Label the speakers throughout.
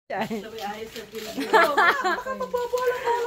Speaker 1: Sabi ayos sa Pilipino. Baka magbabalang mo.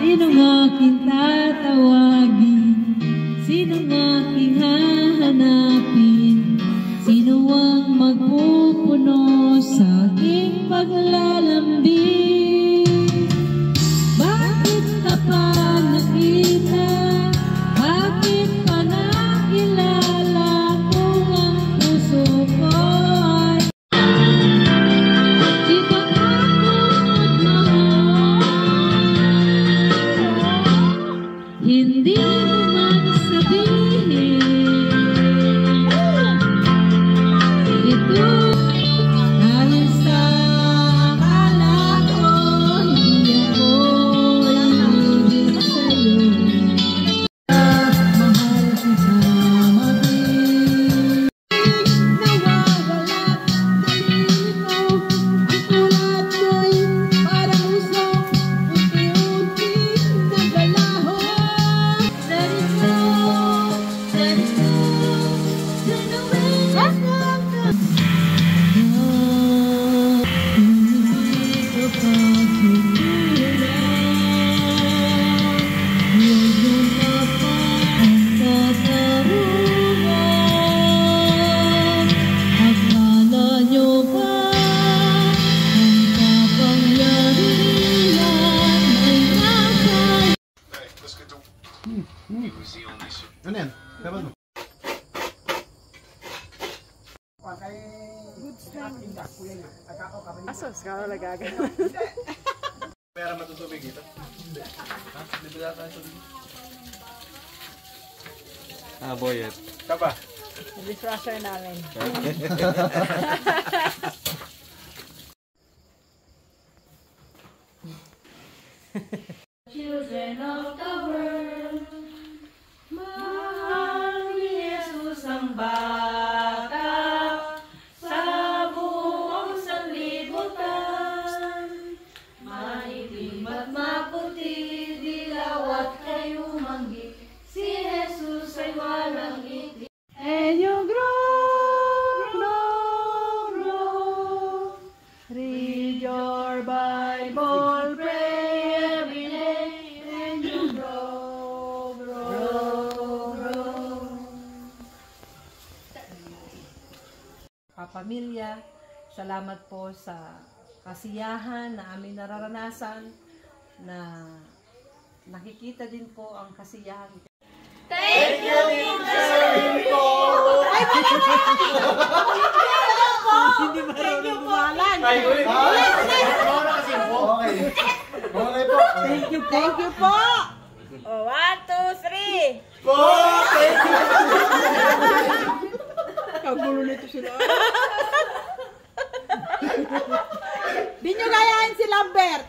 Speaker 2: Sinong aking tatawagin? Sinong aking hahanapin? Sino ang magpupuno sa aking paglalambing? Bakit ka pa nakita? Bakit pa nakilala kung ang puso ko ay ibang akong hindi mo man sabihin ito dahil sa akala ko hindi ako ibig sa'yo. Mahal kita maging nawawala dalhin mo ang tulad ko'y parang usok unti-unti nagalaho. Let it go, let it go, turn away from the hindi ko pa pigilan. Huwag mo na pa ang katarungan. Akala nyo ba ang kapangyarihan ay nasa
Speaker 3: Ano yan? Dapat mo?
Speaker 1: Asos ka na lagaga.
Speaker 3: Pera matutubig ito? Ha? Bibila tayo tubig.
Speaker 4: Ah, boyet.
Speaker 3: Kapa?
Speaker 1: Dishwasher namin.
Speaker 2: Children of the world, mahal ni Jesus ang bata sa buong sanlibutan. Maitim at maputi, dilaw at kayumanggi, si Jesus ay walang ngiti. And you grow, grow, grow. Read your Bible, pray every day, and you grow, grow, grow.
Speaker 1: Kapamilya, salamat po sa kasiyahan na aming nararanasan, na nakikita din po ang kasiyahan.
Speaker 2: Thank you, Teacher Rico! Ay,
Speaker 1: Hindi marunong bumalan.
Speaker 3: Ay, ulit. Mauna kasi po. Okay. Mauna po.
Speaker 1: Thank you po. Thank you po.
Speaker 2: Oh, 1, 2, 3.
Speaker 3: Po! Thank you.
Speaker 1: Kagulo nito sila. Di nyo gayahin si Lambert.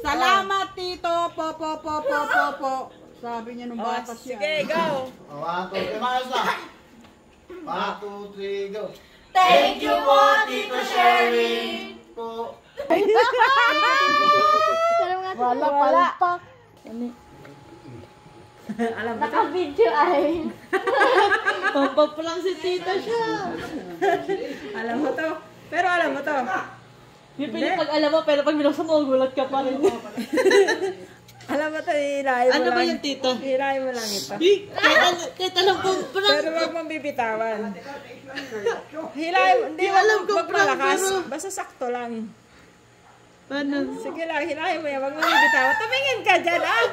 Speaker 1: Salamat, Tito. Po. Sabi niya nung bata siya.
Speaker 2: Sige, go.
Speaker 3: 1, 2, 3. Maayos na. 1, 2, 3, go.
Speaker 2: Thank you po, Tito Sherry.
Speaker 3: Po.
Speaker 1: Wala palpak.
Speaker 2: Alam mo to?
Speaker 4: Naka-video ay.
Speaker 1: Pampap lang si Tita siya.
Speaker 2: Alam mo to? Pero alam mo to?
Speaker 1: Hindi pag alam mo, pero pag binuksan mo, gulat ka pa rin.
Speaker 2: Alam mo to, hilahin mo
Speaker 1: Ano
Speaker 2: lang.
Speaker 1: ba yung Tita?
Speaker 2: Hilahin mo lang ito.
Speaker 1: Tita lang po.
Speaker 2: Pero wag mong bibitawan. Hilahin mo. Hindi,
Speaker 1: alam ko,
Speaker 2: wag malakas.
Speaker 1: pero-
Speaker 2: Basta sakto lang.
Speaker 1: Paano?
Speaker 2: Sige lang, hilahin mo yan. Wag mong bibitawan. Tumingin ka dyan, ah!